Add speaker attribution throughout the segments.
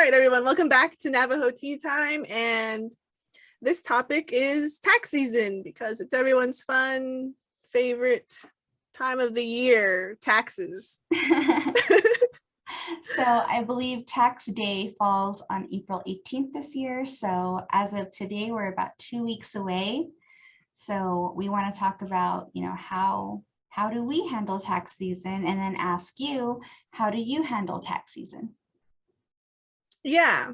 Speaker 1: right, everyone, welcome back to Navajo Tea Time. And this topic is tax season because it's everyone's fun, favorite time of the year, taxes.
Speaker 2: So I believe tax day falls on April 18th this year. So as of today, we're about 2 weeks away. So we want to talk about, how do we handle tax season, and then ask you, how do you handle tax season?
Speaker 1: Yeah.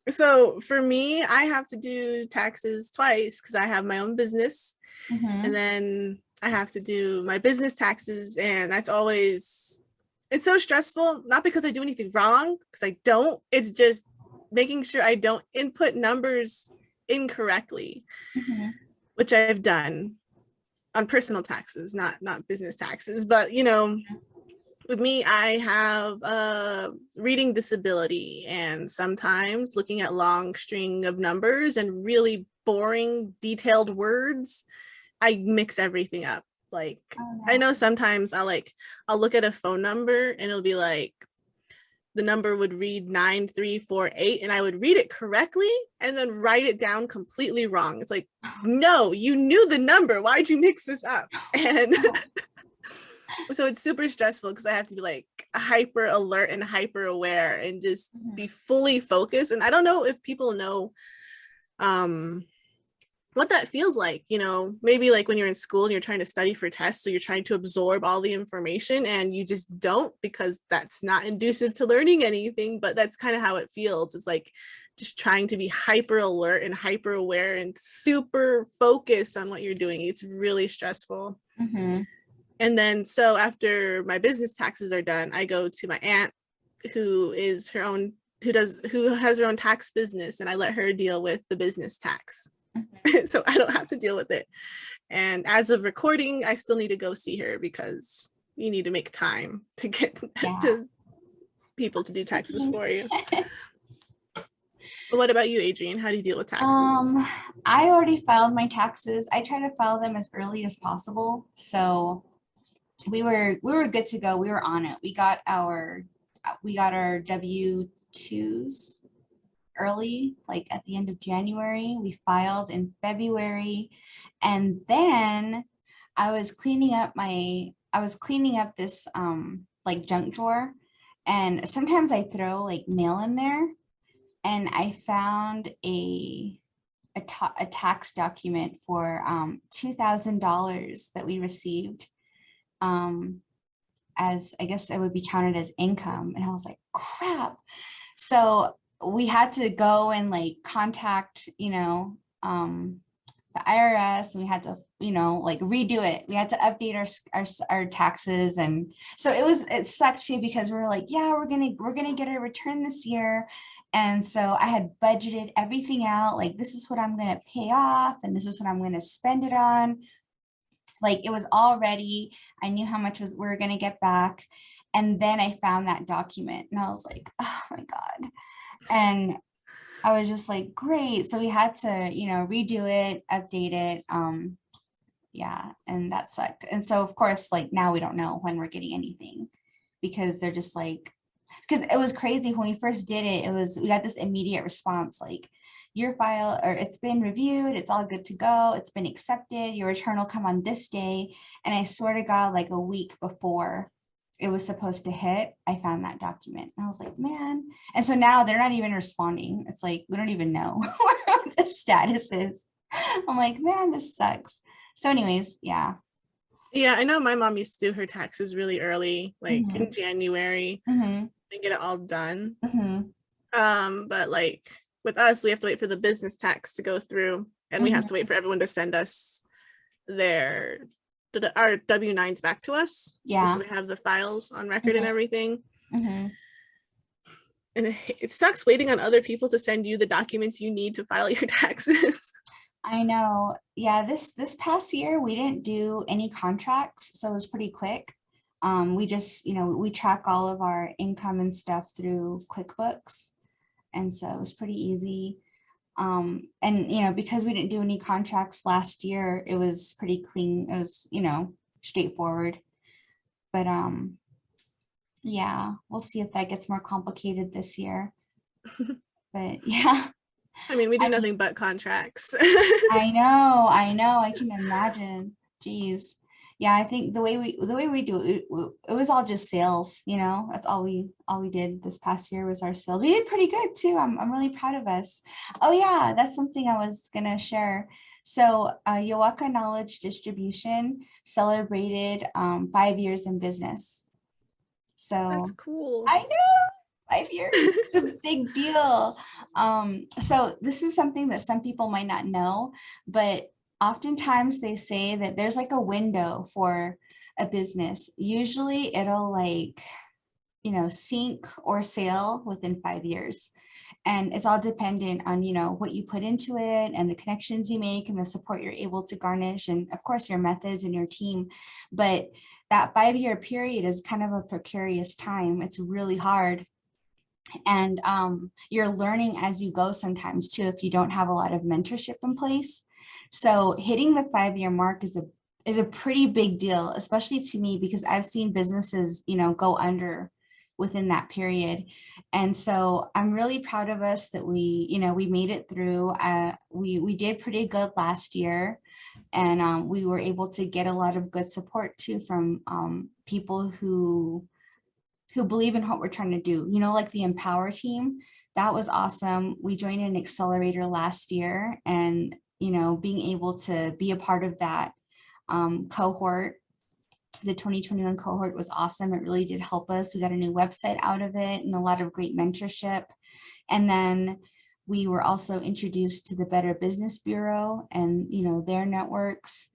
Speaker 1: So for me, I have to do taxes twice because I have my own business.
Speaker 2: Mm-hmm.
Speaker 1: And then I have to do my business taxes. And that's always, it's so stressful, not because I do anything wrong, because I don't. It's just making sure I don't input numbers incorrectly,
Speaker 2: Mm-hmm.
Speaker 1: which I've done on personal taxes, not business taxes. But, with me, I have a reading disability, and sometimes looking at long string of numbers and really boring, detailed words, I mix everything up. Like, I know sometimes I'll look at a phone number and it'll be like, the number would read 9348 and I would read it correctly and then write it down completely wrong. It's like, no, you knew the number. Why'd you mix this up? And so it's super stressful because I have to be like hyper alert and hyper aware and just be fully focused. And I don't know if people know what that feels like, maybe like when you're in school and you're trying to study for tests, so you're trying to absorb all the information and you just don't, because that's not conducive to learning anything. But that's kind of how it feels. It's like just trying to be hyper alert and hyper aware and super focused on what you're doing. It's really stressful.
Speaker 2: Mm-hmm.
Speaker 1: And then so after my business taxes are done, I go to my aunt who has her own tax business, and I let her deal with the business tax. Mm-hmm. So I don't have to deal with it. And as of recording, I still need to go see her because you need to make time to get to people to do taxes for you. But what about you, Adrienne? How do you deal with taxes?
Speaker 2: I already filed my taxes. I try to file them as early as possible. So we were good to go. We were on it. We got our W-2s early, like at the end of January. We filed in February, and then I was cleaning up this like junk drawer, and sometimes I throw like mail in there, and I found a tax document for $2,000 that we received, as I guess it would be counted as income. And I was like, crap. So we had to go and like contact, the IRS, and we had to, like redo it. We had to update our taxes. And so it sucked too, because we were like, yeah, we're gonna get a return this year. And so I had budgeted everything out, like this is what I'm gonna pay off and this is what I'm gonna spend it on. Like it was all ready. I knew how much we were gonna get back. And then I found that document and I was like, oh my God. And I was just like, great. So we had to, redo it, update it. Yeah, and that sucked. And so of course, like now we don't know when we're getting anything, because they're just like, because it was crazy when we first did it. We got this immediate response, like your file, or it's been reviewed, it's all good to go, it's been accepted, your return will come on this day. And I swear to God, like a week before it was supposed to hit, I found that document. And I was like, man. And so now they're not even responding. It's like, we don't even know what the status is. I'm like, man, this sucks. So anyways, yeah.
Speaker 1: Yeah, I know my mom used to do her taxes really early, like in January, and get it all done. But like with us, we have to wait for the business tax to go through, and we have to wait for everyone to send us our W-9s back to us.
Speaker 2: Yeah.
Speaker 1: Just so we have the files on record and everything. And it sucks waiting on other people to send you the documents you need to file your taxes.
Speaker 2: I know. Yeah, this past year we didn't do any contracts, so it was pretty quick. We just, we track all of our income and stuff through QuickBooks, and so it was pretty easy. And because we didn't do any contracts last year, it was pretty clean. It was, straightforward. But yeah, we'll see if that gets more complicated this year. But yeah.
Speaker 1: I mean, we do
Speaker 2: I
Speaker 1: nothing but contracts.
Speaker 2: I know, I can imagine. Jeez. Yeah, I think the way we do it, it was all just sales, you know. That's all we did this past year was our sales. We did pretty good too. I'm really proud of us. Oh yeah, that's something I was gonna share. So Yahuaca Knowledge Distribution celebrated 5 years in business.
Speaker 1: That's
Speaker 2: So
Speaker 1: cool.
Speaker 2: I know 5 years. It's a big deal. So this is something that some people might not know, but oftentimes they say that there's like a window for a business. Usually it'll like, you know, sink or sail within 5 years. And it's all dependent on, you know, what you put into it and the connections you make and the support you're able to garnish, and of course your methods and your team. But that 5 year period is kind of a precarious time. It's really hard, and you're learning as you go sometimes too if you don't have a lot of mentorship in place. So hitting the 5 year mark is a pretty big deal, especially to me, because I've seen businesses, you know, go under within that period. And so I'm really proud of us that we, you know, we made it through. We did pretty good last year, and we were able to get a lot of good support too from people who believe in what we're trying to do, you know, like the Empower team. That was awesome. We joined an accelerator last year, and, you know, being able to be a part of that cohort, the 2021 cohort, was awesome. It really did help us. We got a new website out of it and a lot of great mentorship. And then we were also introduced to the Better Business Bureau and, you know, their networks.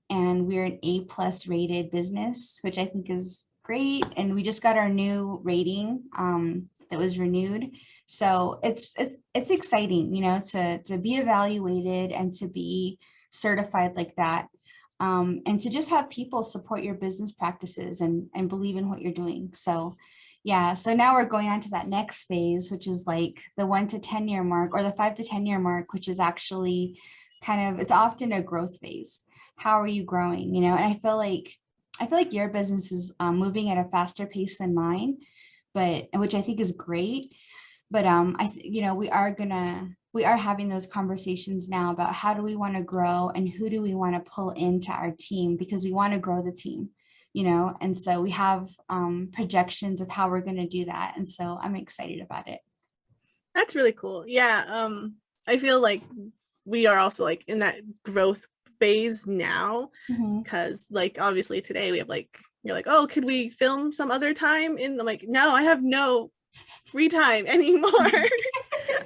Speaker 2: And we're an A+ rated business, which I think is great. And we just got our new rating that was renewed. So it's exciting, you know, to be evaluated and to be certified like that. And to just have people support your business practices and believe in what you're doing. So yeah, so now we're going on to that next phase, which is like the 1 to 10 year mark, or the 5 to 10 year mark, which is actually kind of, it's often a growth phase. How are you growing? You know, and I feel like your business is moving at a faster pace than mine, but which I think is great. But you know, we are having those conversations now about how do we want to grow and who do we want to pull into our team, because we want to grow the team, you know. And so we have projections of how we're going to do that, and so I'm excited about it.
Speaker 1: That's really cool. Yeah. I feel like we are also like in that growth phase now, because like obviously today we have like, you're like, oh, could we film some other time? And I'm like, no, I have no free time anymore.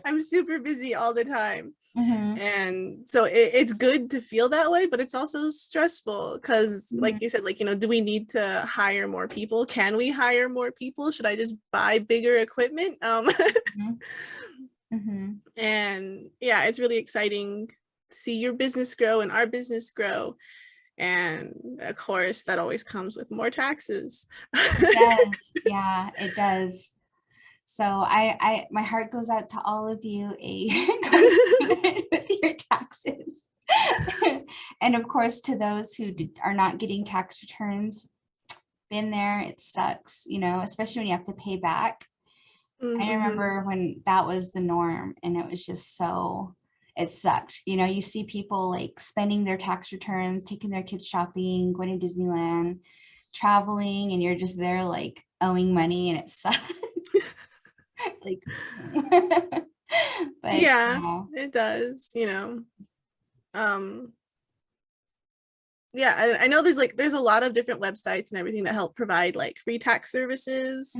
Speaker 1: I'm super busy all the time. And so it's good to feel that way, but it's also stressful because like you said, like, you know, do we need to hire more people? Can we hire more people? Should I just buy bigger equipment? And yeah, it's really exciting to see your business grow and our business grow. And of course, that always comes with more taxes.
Speaker 2: It does. Yeah, it does. So I my heart goes out to all of you with your taxes. And of course, to those who are not getting tax returns, been there, it sucks, you know, especially when you have to pay back. I remember when that was the norm, and it was just so, it sucked. You know, you see people like spending their tax returns, taking their kids shopping, going to Disneyland, traveling, and you're just there like owing money, and it sucks. Like, but
Speaker 1: yeah,
Speaker 2: yeah.
Speaker 1: it does, you know. Yeah, I know there's a lot of different websites and everything that help provide like free tax services,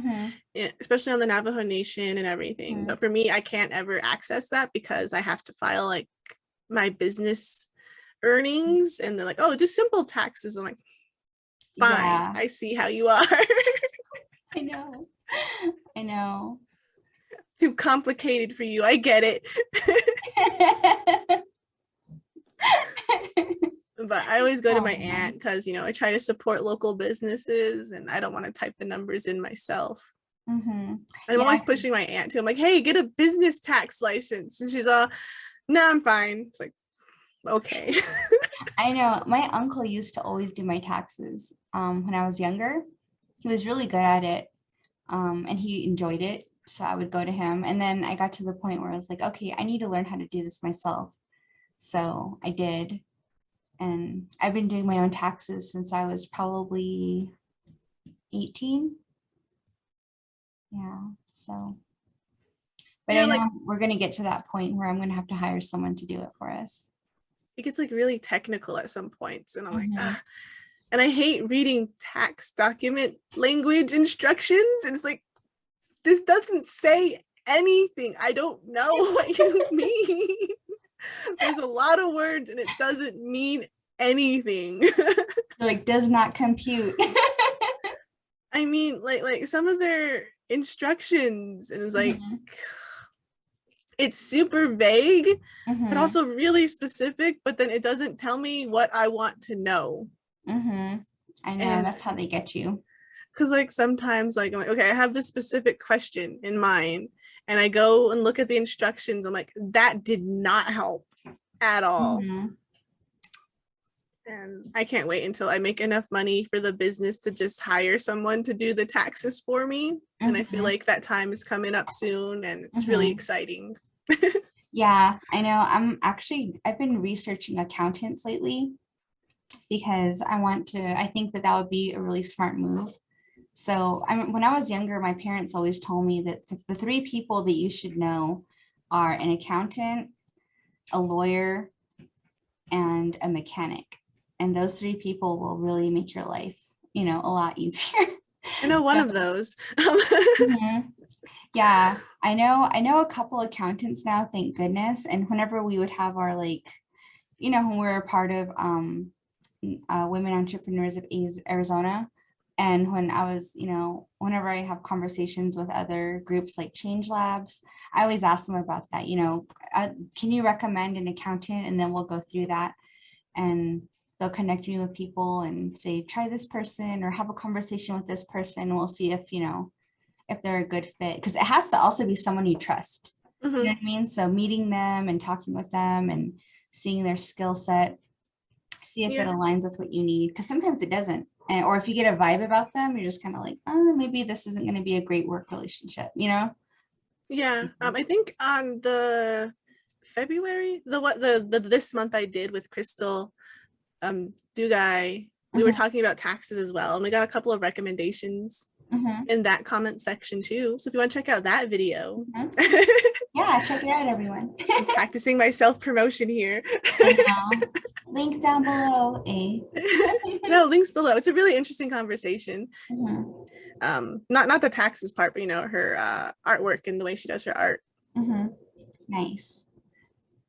Speaker 1: especially on the Navajo Nation and everything. But for me, I can't ever access that because I have to file like my business earnings, and they're like, oh, just simple taxes. I'm like, fine,
Speaker 2: Yeah.
Speaker 1: I see how you are.
Speaker 2: I know.
Speaker 1: Too complicated for you. I get it. But I always go to my aunt because, you know, I try to support local businesses and I don't want to type the numbers in myself. I'm always pushing my aunt too. I'm like, hey, get a business tax license. And she's all, no, I'm fine. It's like, okay.
Speaker 2: I know. My uncle used to always do my taxes when I was younger. He was really good at it, and he enjoyed it. So I would go to him, and then I got to the point where I was like, okay, I need to learn how to do this myself. So I did. And I've been doing my own taxes since I was probably 18. Yeah. So, but
Speaker 1: Yeah,
Speaker 2: I know
Speaker 1: like
Speaker 2: we're going to get to that point where I'm going to have to hire someone to do it for us.
Speaker 1: it gets like really technical at some points, and I'm like,
Speaker 2: Mhm.
Speaker 1: ugh. And I hate reading tax document language instructions. And it's like, this doesn't say anything. I don't know what you mean. There's a lot of words and it doesn't mean anything.
Speaker 2: Like, does not compute.
Speaker 1: I mean, like some of their instructions, and it's like
Speaker 2: Mhm.
Speaker 1: it's super vague, but
Speaker 2: Mhm.
Speaker 1: also really specific, but then it doesn't tell me what I want to know.
Speaker 2: Mhm. I know,
Speaker 1: And
Speaker 2: that's how they get you.
Speaker 1: because like sometimes like I'm like, okay, I have this specific question in mind, and I go and look at the instructions. I'm like, that did not help at all.
Speaker 2: Mhm.
Speaker 1: And I can't wait until I make enough money for the business to just hire someone to do the taxes for me. And I feel
Speaker 2: Mhm.
Speaker 1: like that time is coming up soon, and it's really
Speaker 2: Mhm.
Speaker 1: exciting.
Speaker 2: Yeah, I know. I've been researching accountants lately because I think that that would be a really smart move. So when I was younger, my parents always told me that the three people that you should know are an accountant, a lawyer, and a mechanic. And those three people will really make your life, a lot easier.
Speaker 1: I know one
Speaker 2: So,
Speaker 1: of those.
Speaker 2: mhm. Yeah, I know a couple accountants now, thank goodness. And whenever we would have our when we were a part of Women Entrepreneurs of Arizona, and when I was, whenever I have conversations with other groups like Change Labs, I always ask them about that. Can you recommend an accountant? And then we'll go through that, and they'll connect me with people and say, try this person or have a conversation with this person. We'll see if they're a good fit, because it has to also be someone you trust. You know
Speaker 1: Mhm.
Speaker 2: what I mean? So meeting them and talking with them and seeing their skill set, see if it
Speaker 1: Yeah.
Speaker 2: aligns with what you need, because sometimes it doesn't. Or if you get a vibe about them, you're just kind of like, oh, maybe this isn't going to be a great work relationship, you know?
Speaker 1: Yeah. I think on the February, the this month I did with Crystal Dugai, we were
Speaker 2: Mhm,
Speaker 1: talking about taxes as well. And we got a couple of recommendations
Speaker 2: mhm,
Speaker 1: in that comment section too. So if you want to check out that video.
Speaker 2: mhm. Yeah, check it out, everyone.
Speaker 1: Practicing my self-promotion here.
Speaker 2: I know. Link down below.
Speaker 1: No, links below. It's a really interesting conversation.
Speaker 2: Mhm,
Speaker 1: Not the taxes part, but her artwork and the way she does her art.
Speaker 2: mhm. Nice.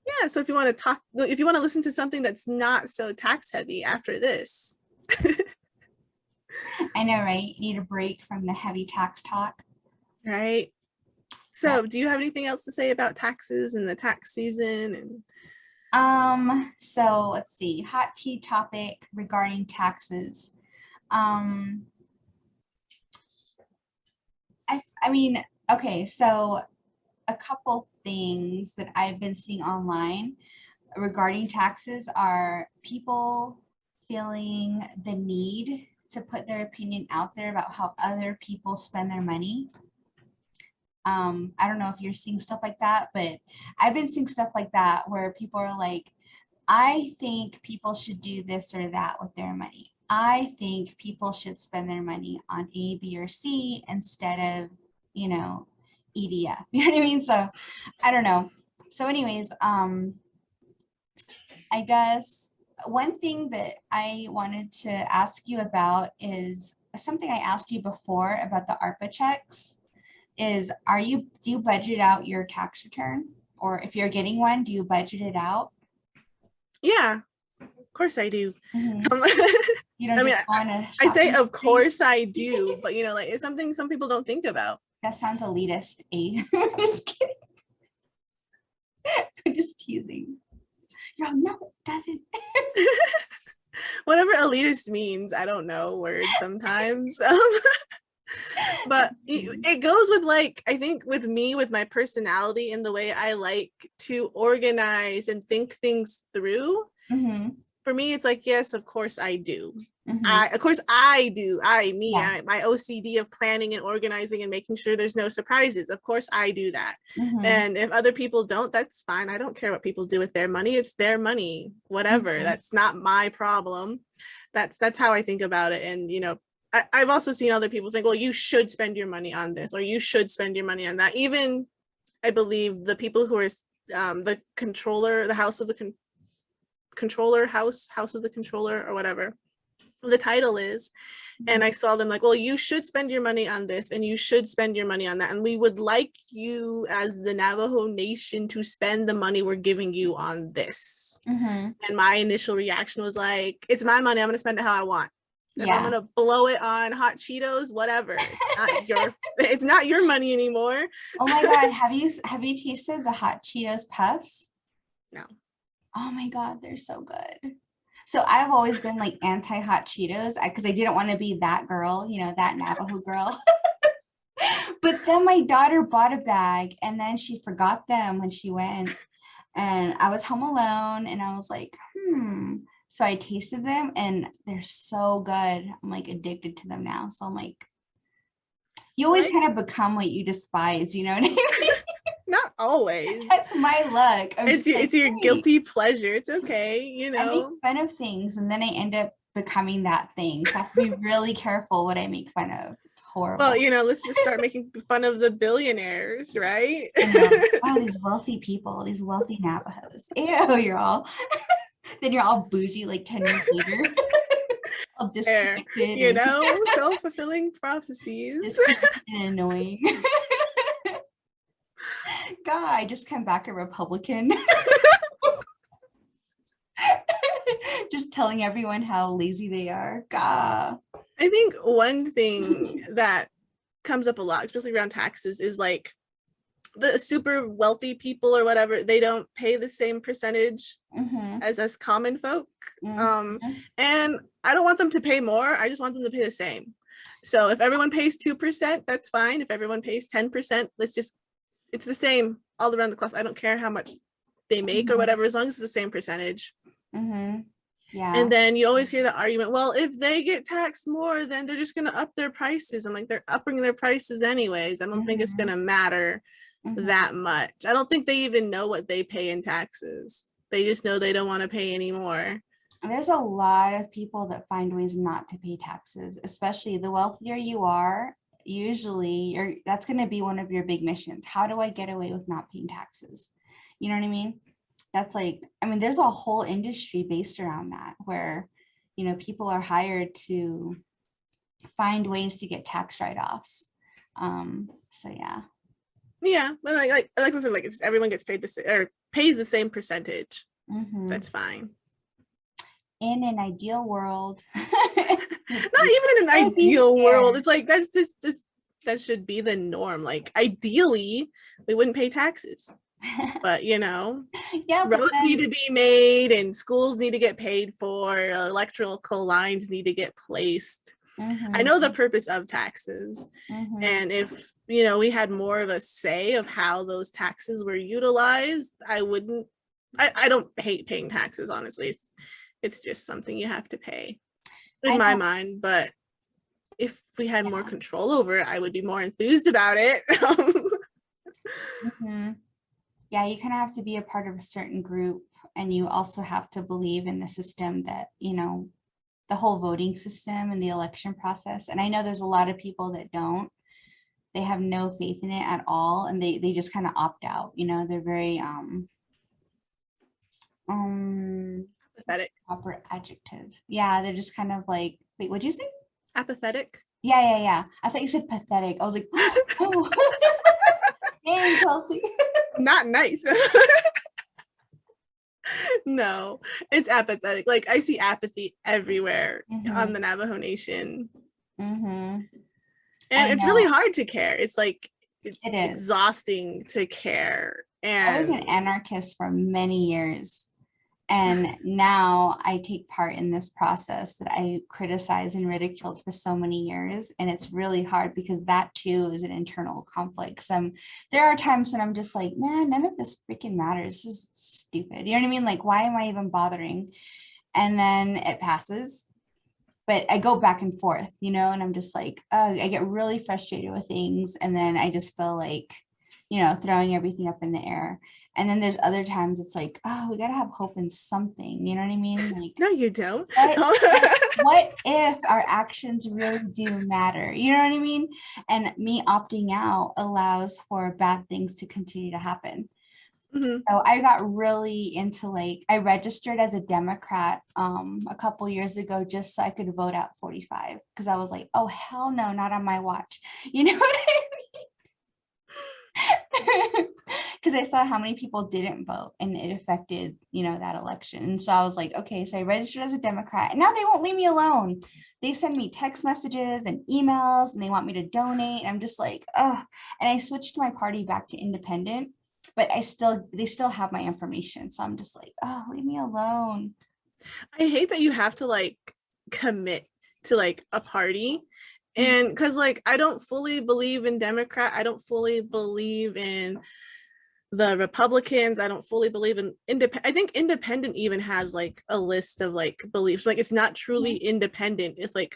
Speaker 1: Yeah, so if you want to listen to something that's not so tax heavy after this.
Speaker 2: I know, right? You need a break from the heavy tax talk.
Speaker 1: Right.
Speaker 2: Yeah.
Speaker 1: So do you have anything else to say about taxes and the tax season? And
Speaker 2: So let's see. Hot tea topic regarding taxes. Um, I mean, okay, so a couple things that I've been seeing online regarding taxes are people feeling the need to put their opinion out there about how other people spend their money. I don't know if you're seeing stuff like that, but I've been seeing stuff like that where people are like, I think people should do this or that with their money. I think people should spend their money on A, B, or C instead of, EDF. You know what I mean? So I don't know. So anyways, I guess one thing that I wanted to ask you about is something I asked you before about the ARPA checks is do you budget out your tax return? Or if you're getting one, do you budget it out?
Speaker 1: yeah, of course I do.
Speaker 2: Mhm.
Speaker 1: Um,
Speaker 2: You don't
Speaker 1: I mean,
Speaker 2: just go on a
Speaker 1: I say
Speaker 2: shopping
Speaker 1: of
Speaker 2: spree?
Speaker 1: course I do, but like it's something some people don't think about.
Speaker 2: That sounds elitist. Just kidding. I'm just teasing. No, no, it doesn't.
Speaker 1: Whatever elitist means, I don't know words sometimes. But it goes with I think with me, with my personality and the way I like to organize and think things through.
Speaker 2: Mm-hmm.
Speaker 1: for me, it's like, yes, of course I do.
Speaker 2: Mhm.
Speaker 1: Of course I do.
Speaker 2: Yeah.
Speaker 1: My OCD of planning and organizing and making sure there's no surprises. Of course I do that.
Speaker 2: Mhm.
Speaker 1: And if other people don't, that's fine. I don't care what people do with their money. It's their money, whatever.
Speaker 2: Mhm.
Speaker 1: That's not my problem. That's how I think about it. And I've also seen other people think, well, you should spend your money on this, or you should spend your money on that. Even I believe the people who are the controller, the house of the controller, house of the controller, or whatever the title is. And I saw them like, well, you should spend your money on this and you should spend your money on that. And we would like you as the Navajo Nation to spend the money we're giving you on this.
Speaker 2: Mhm.
Speaker 1: And my initial reaction was like, it's my money. I'm going to spend it how I want. If I'm
Speaker 2: Yeah.
Speaker 1: going to blow it on hot Cheetos, whatever. It's not your money anymore.
Speaker 2: Oh my God. Have you tasted the hot Cheetos puffs?
Speaker 1: No.
Speaker 2: Oh my God, they're so good. So I've always been like anti-hot Cheetos because I didn't want to be that girl, that Navajo girl. But then my daughter bought a bag and then she forgot them when she went. And I was home alone and I was like, So I tasted them and they're so good. I'm like addicted to them now. So I'm like, you always kind of become what you despise, you know what I mean?
Speaker 1: Not always.
Speaker 2: That's my luck.
Speaker 1: It's your guilty pleasure. It's okay,
Speaker 2: I make fun of things and then I end up becoming that thing. So I have to be really careful what I make fun of. It's horrible.
Speaker 1: Well, let's just start making fun of the billionaires, right?
Speaker 2: I know. Oh, these wealthy people, these wealthy Navajos. Ew, you're all then you're all bougie like 10 years later. All disconnected.
Speaker 1: Self-fulfilling prophecies.
Speaker 2: Disconnected and annoying. God, I just come back a Republican. Just telling everyone how lazy they are. God.
Speaker 1: I think one thing that comes up a lot, especially around taxes, is like the super wealthy people or whatever, they don't pay the same percentage as us common folk. And I don't want them to pay more. I just want them to pay the same. So if everyone pays 2%, that's fine. If everyone pays 10%, it's the same all around the class. I don't care how much they make or whatever, as long as it's the same percentage.
Speaker 2: Yeah.
Speaker 1: And then you always hear the argument, well, if they get taxed more, then they're just going to up their prices. I'm like, they're upping their prices anyways. I don't think it's going to matter that much. I don't think they even know what they pay in taxes. They just know they don't want to pay anymore.
Speaker 2: There's a lot of people that find ways not to pay taxes, especially the wealthier you are. Usually that's going to be one of your big missions. How do I get away with not paying taxes? You know what I mean? That's like, there's a whole industry based around that where, people are hired to find ways to get tax write-offs. So yeah.
Speaker 1: Yeah, but like I said, like everyone gets paid pays the same percentage. That's fine.
Speaker 2: In an ideal world.
Speaker 1: Not even in an ideal world. It's like that's just that should be the norm. Like ideally, we wouldn't pay taxes. But roads need to be made and schools need to get paid for, electrical lines need to get placed. I know the purpose of taxes. And if we had more of a say of how those taxes were utilized, I don't hate paying taxes, honestly. It's just something you have to pay in my mind. But if we had more control over it, I would be more enthused about it.
Speaker 2: Yeah, you kind of have to be a part of a certain group, and you also have to believe in the system that, the whole voting system and the election process. And I know there's a lot of people that don't. They have no faith in it at all, and they just kind of opt out. They're very
Speaker 1: apathetic.
Speaker 2: Proper adjective. Yeah, they're just kind of like, wait, what'd you say?
Speaker 1: Apathetic.
Speaker 2: Yeah. I thought you said pathetic. I was like, oh. Dang, Chelsea.
Speaker 1: Not nice. No, it's apathetic. Like I see apathy everywhere on the Navajo Nation. And it's really hard to care. It's like it's exhausting to care. And
Speaker 2: I was an anarchist for many years. And now I take part in this process that I criticized and ridiculed for so many years. And it's really hard because that too is an internal conflict. There are times when I'm just like, man, none of this freaking matters. This is stupid. You know what I mean? Like, why am I even bothering? and then it passes. But I go back and forth, you know, and I'm just like, I get really frustrated with things. And then I just feel like, you know, throwing everything up in the air. And then there's other times it's like, oh, we got to have hope in something. You know what I mean? Like,
Speaker 1: No, you don't.
Speaker 2: what if our actions really do matter? You know what I mean? And me opting out allows for bad things to continue to happen.
Speaker 1: Mm-hmm.
Speaker 2: So I got really into, like, I registered as a Democrat a couple years ago just so I could vote at 45, because I was like, oh hell no, not on my watch. You know what I mean? Because I saw how many people didn't vote and it affected, you know, that election. And so I was like, okay, so I registered as a Democrat and now they won't leave me alone. They send me text messages and emails and they want me to donate. I'm just like, oh, and I switched my party back to independent. But they still have my information. So I'm just like, oh, leave me alone.
Speaker 1: I hate that you have to like commit to like a party. And because like I don't fully believe in Democrat, I don't fully believe in the Republicans, I don't fully believe in independent. I think independent even has like a list of like beliefs. Like it's not truly independent. It's like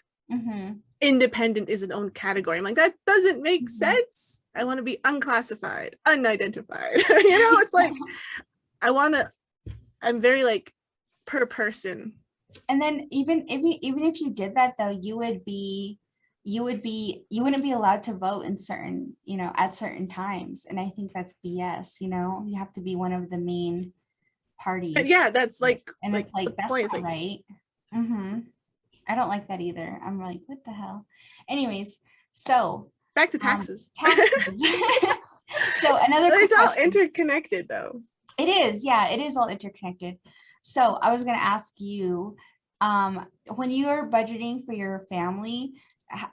Speaker 1: independent is its own category. I'm like, that doesn't make sense. I want to be unclassified, unidentified. You know, it's like I'm very like per person.
Speaker 2: And then even if you did that though, you wouldn't be allowed to vote in certain, you know, at certain times. And I think that's BS, you know, you have to be one of the main parties.
Speaker 1: Yeah, that's like,
Speaker 2: and
Speaker 1: like
Speaker 2: it's like, that's
Speaker 1: point.
Speaker 2: not right. I don't like that either. I'm like, what the hell? Anyways, so
Speaker 1: back to taxes.
Speaker 2: So another
Speaker 1: it's all interconnected though.
Speaker 2: It is, yeah, it is all interconnected. So I was going to ask you, when you are budgeting for your family,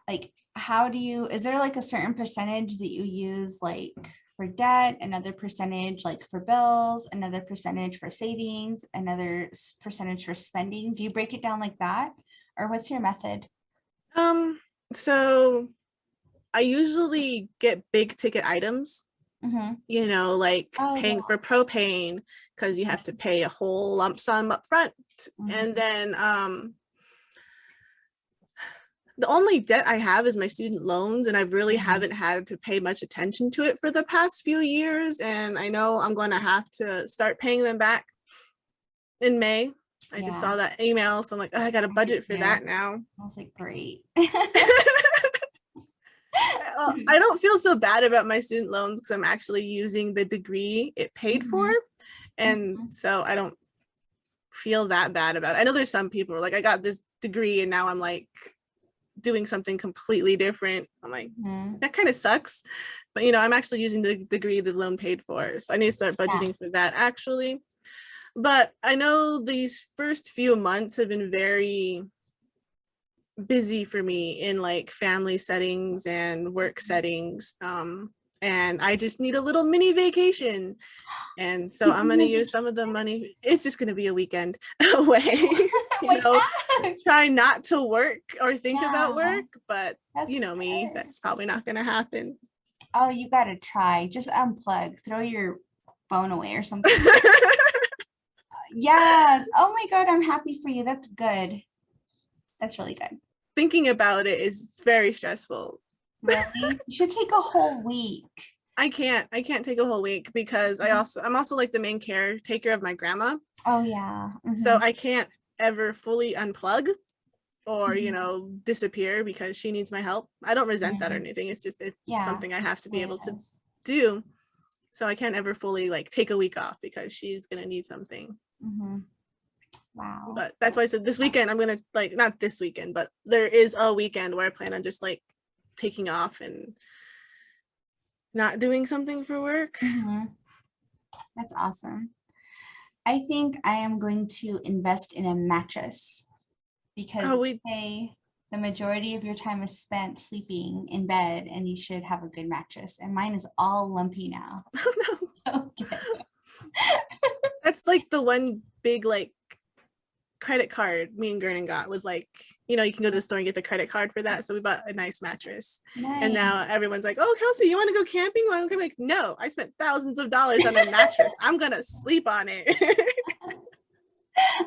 Speaker 2: like is there like a certain percentage that you use like for debt, another percentage like for bills, another percentage for savings, another percentage for spending? Do you break it down like that? Or what's your method?
Speaker 1: So I usually get big ticket items, you know, like paying for propane, because you have to pay a whole lump sum up front. And then the only debt I have is my student loans, and I really haven't had to pay much attention to it for the past few years. And I know I'm going to have to start paying them back in May. I just saw that email, so I'm like, oh, I got a budget for that now.
Speaker 2: I was like, great.
Speaker 1: I don't feel so bad about my student loans because I'm actually using the degree it paid for. And so I don't feel that bad about it. I know there's some people who are like, I got this degree and now I'm like doing something completely different. I'm like, that kind of sucks. But, you know, I'm actually using the degree the loan paid for. So I need to start budgeting for that actually. But I know these first few months have been very busy for me in like family settings and work settings. And I just need a little mini vacation. And so I'm going to use some of the money. It's just going to be a weekend away, you know, try not to work or think about work, but you know me, that's probably not going to happen.
Speaker 2: Oh, you got to try. Just unplug, throw your phone away or something. Yeah. Oh my God, I'm happy for you. That's good. That's really good.
Speaker 1: Thinking about it is very stressful.
Speaker 2: Really? You should take a whole week.
Speaker 1: I can't take a whole week because I'm also like the main caretaker of my grandma.
Speaker 2: Oh yeah.
Speaker 1: So I can't ever fully unplug or, you know, disappear because she needs my help. I don't resent that or anything. It's just, it's something I have to be able to do. So I can't ever fully like take a week off because she's going to need something.
Speaker 2: Wow.
Speaker 1: But that's why I said this weekend, I'm going to like, not this weekend, but there is a weekend where I plan on just like taking off and not doing something for work.
Speaker 2: That's awesome. I think I am going to invest in a mattress because the majority of your time is spent sleeping in bed and you should have a good mattress. And mine is all lumpy now.
Speaker 1: Oh no.
Speaker 2: Okay.
Speaker 1: That's like the one big like credit card me and Gernon got was like, you know, you can go to the store and get the credit card for that. So we bought a nice mattress. And now everyone's like, oh, Kelsey, you want to go camping? I'm like, no, I spent thousands of dollars on a mattress. I'm gonna sleep on it.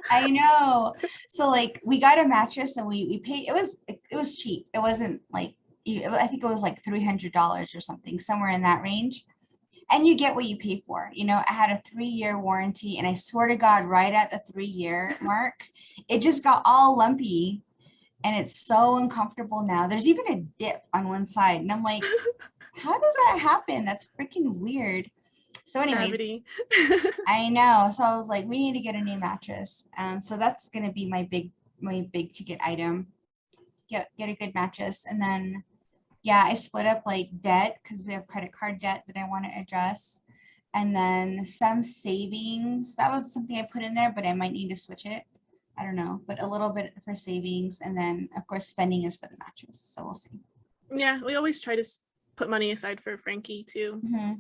Speaker 2: I know. So like we got a mattress and we paid, it was cheap. It wasn't like, I think it was like $300 or something, somewhere in that range. And you get what you pay for. You know, I had a 3-year warranty, and I swear to God, right at the 3-year mark, it just got all lumpy, and it's so uncomfortable now. There's even a dip on one side, and I'm like, how does that happen? That's freaking weird. So anyways,
Speaker 1: Gravity.
Speaker 2: I know. So I was like, we need to get a new mattress. So that's gonna be my big ticket item. Get a good mattress, and then yeah, I split up like debt because we have credit card debt that I want to address. And then some savings. That was something I put in there, but I might need to switch it. I don't know, but a little bit for savings. And then, of course, spending is for the mattress. So we'll see.
Speaker 1: Yeah, we always try to put money aside for Frankie too.
Speaker 2: Mm-hmm.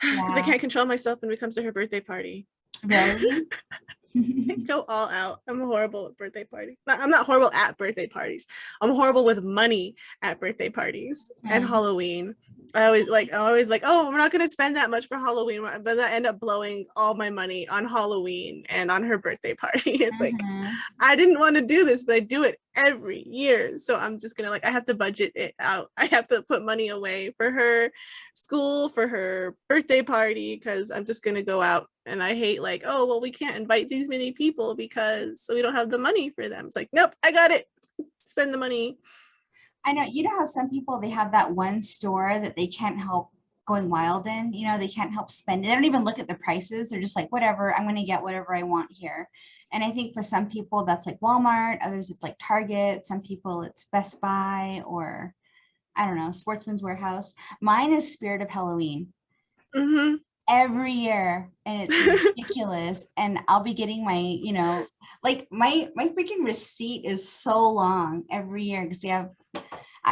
Speaker 1: Because I
Speaker 2: Yeah.
Speaker 1: can't control myself when it comes to her birthday party.
Speaker 2: Really?
Speaker 1: I go all out. I'm horrible at birthday parties. I'm not horrible at birthday parties. I'm horrible with money at birthday parties and Halloween. I always like, oh, we're not going to spend that much for Halloween, but I end up blowing all my money on Halloween and on her birthday party. It's like, I didn't want to do this, but I do it every year. So I'm just gonna I have to budget it out. I have to put money away for her school, for her birthday party, because I'm just gonna go out. And I hate oh, well, we can't invite these many people because we don't have the money for them. It's like, nope, I got it. Spend the money.
Speaker 2: I know, you know how some people, they have that one store that they can't help going wild in, you know, they can't help spend. They don't even look at the prices. They're just like, whatever, I'm going to get whatever I want here. And I think for some people that's like Walmart, others it's like Target, some people it's Best Buy, or I don't know, Sportsman's Warehouse. Mine is Spirit of Halloween.
Speaker 1: Mm-hmm.
Speaker 2: Every year, and it's ridiculous. And I'll be getting my, you know, like my freaking receipt is so long every year because we have,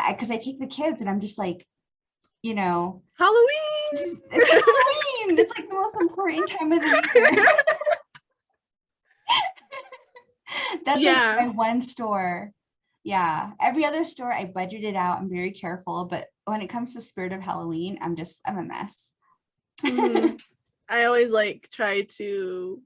Speaker 2: because I take the kids and I'm just like, you know,
Speaker 1: Halloween.
Speaker 2: It's Halloween. It's like the most important time of the year. That's like my one store. Yeah. Every other store I budgeted out. I'm very careful, but when it comes to Spirit of Halloween, I'm a mess.
Speaker 1: Mm-hmm. I always try to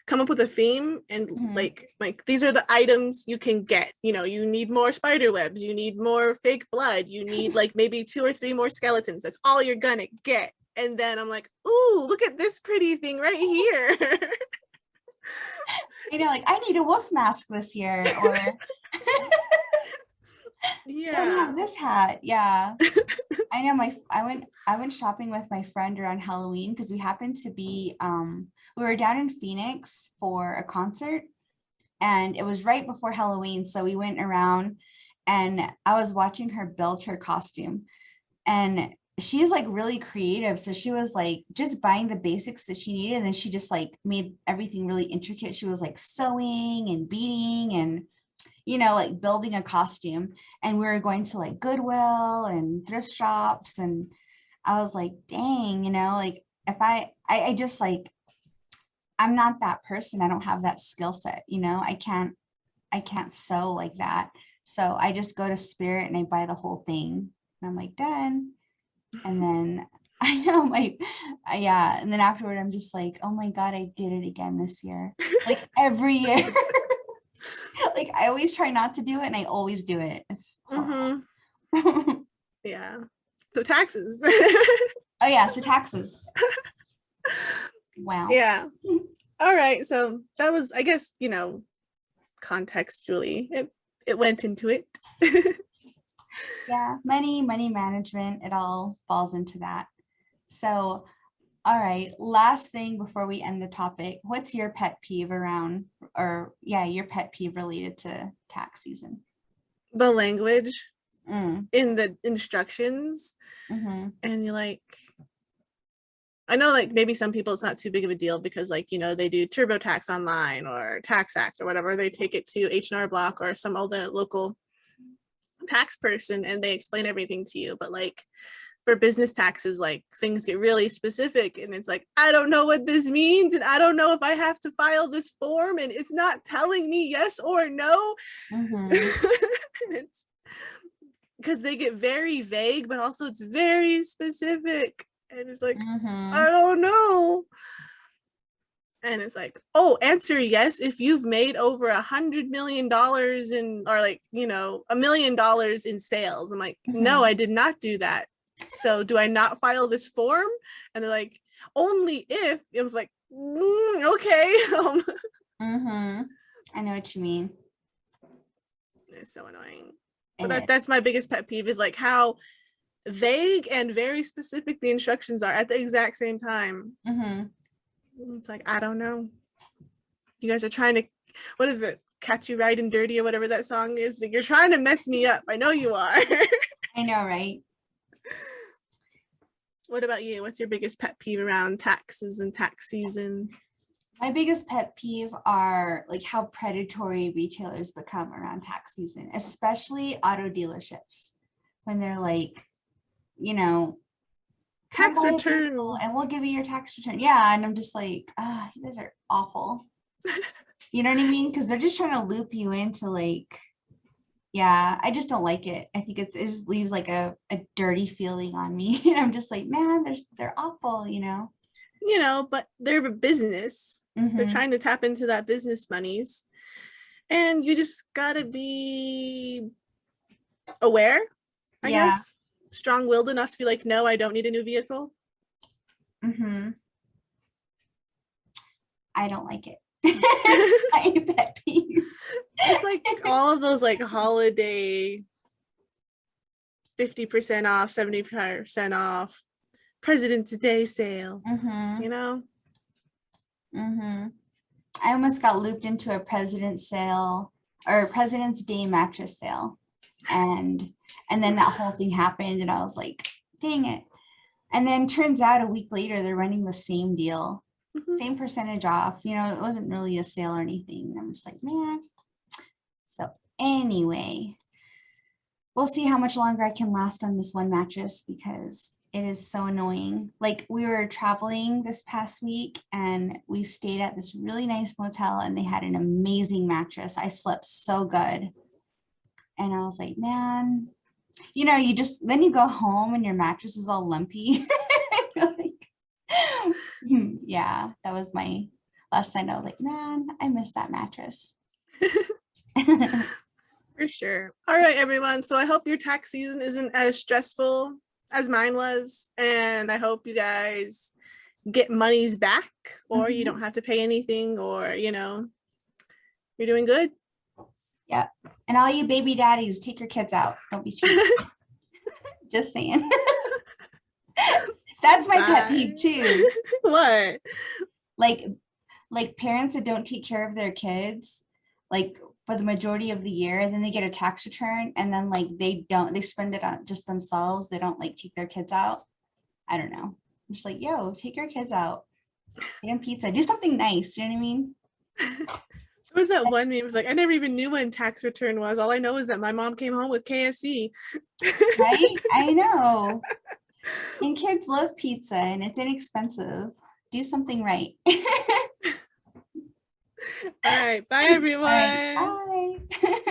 Speaker 1: come up with a theme and like these are the items you can get. You know, you need more spider webs, you need more fake blood, you need maybe 2 or 3 more skeletons. That's all you're gonna get. And then I'm like, ooh, look at this pretty thing right here.
Speaker 2: You know, like I need a wolf mask this year, or
Speaker 1: yeah,
Speaker 2: I don't have this hat. Yeah. I know I went shopping with my friend around Halloween because we happened to be we were down in Phoenix for a concert, and it was right before Halloween, so we went around and I was watching her build her costume, and she's like really creative, so she was like just buying the basics that she needed, and then she just like made everything really intricate. She was like sewing and beading and, you know, like building a costume. And we were going to like Goodwill and thrift shops, and I was like, dang, you know, like if I just like, I'm not that person. I don't have that skill set, you know, I can't sew like that. So I just go to Spirit and I buy the whole thing, and I'm like, done. And then I know yeah. And then afterward, I'm just like, oh my God, I did it again this year. Like every year. Like I always try not to do it, and I always do it. It's
Speaker 1: yeah. So taxes.
Speaker 2: Oh yeah, so taxes. Wow.
Speaker 1: Yeah. All right. So that was, I guess, you know, contextually, it went into it.
Speaker 2: Yeah, money management, it all falls into that. So, all right, last thing before we end the topic, what's your pet peeve around, or yeah, your pet peeve related to tax season?
Speaker 1: The language in the instructions. And you're like, I know maybe some people it's not too big of a deal because you know, they do TurboTax online or Tax Act or whatever. They take it to H&R Block or some other local tax person and they explain everything to you. But for business taxes, things get really specific, and it's I don't know what this means, and I don't know if I have to file this form, and it's not telling me yes or no. It's because they get very vague, but also it's very specific, and it's I don't know. And it's like, oh, answer yes if you've made over $100 million in, or like, you know, $1 million in sales. I'm like, no, I did not do that. So do I not file this form? And they're like, only if. It was like, okay.
Speaker 2: I know what you mean.
Speaker 1: It's so annoying. But that's my biggest pet peeve, is like how vague and very specific the instructions are at the exact same time. It's like, I don't know. You guys are trying to, what is it? Catch you riding dirty or whatever that song is. Like, you're trying to mess me up. I know you are.
Speaker 2: I know, right?
Speaker 1: What about you? What's your biggest pet peeve around taxes and tax season?
Speaker 2: My biggest pet peeve are like how predatory retailers become around tax season, especially auto dealerships, when they're like, you know,
Speaker 1: tax return,
Speaker 2: and we'll give you your tax return. Yeah. And I'm just like, you guys are awful. You know what I mean? Because they're just trying to loop you into like, yeah, I just don't like it. I think it just leaves like a dirty feeling on me. And I'm just like, man, they're awful, you know?
Speaker 1: You know, but they're a business. They're trying to tap into that business monies. And you just gotta be aware, I guess. Strong-willed enough to be like, no, I don't need a new vehicle.
Speaker 2: I don't like it. I pet peeve.
Speaker 1: It's like all of those like holiday 50% off, 70% off, President's Day sale, you know?
Speaker 2: I almost got looped into a President's sale or President's Day mattress sale. And then that whole thing happened and I was like, dang it. And then turns out a week later, they're running the same deal, same percentage off. You know, it wasn't really a sale or anything. I'm just like, man. So anyway, we'll see how much longer I can last on this one mattress because it is so annoying. Like we were traveling this past week and we stayed at this really nice motel and they had an amazing mattress. I slept so good. And I was like, man, you know, then you go home and your mattress is all lumpy. Like, yeah, that was my last night. I was like, man, I miss that mattress.
Speaker 1: For sure. All right, everyone. So I hope your tax season isn't as stressful as mine was. And I hope you guys get monies back or you don't have to pay anything or, you know, you're doing good.
Speaker 2: Yeah. And all you baby daddies, take your kids out. Don't be cheap. Just saying. That's my pet peeve too.
Speaker 1: What?
Speaker 2: Like parents that don't take care of their kids, like for the majority of the year, and then they get a tax return and then like they spend it on just themselves. They don't like take their kids out. I don't know. I'm just like, yo, take your kids out. Get them pizza. Do something nice. You know what I mean?
Speaker 1: There was that one meme, was like, I never even knew when tax return was. All I know is that my mom came home with KFC.
Speaker 2: Right? I know. And kids love pizza and it's inexpensive. Do something right.
Speaker 1: All right. Bye, everyone.
Speaker 2: All right, bye.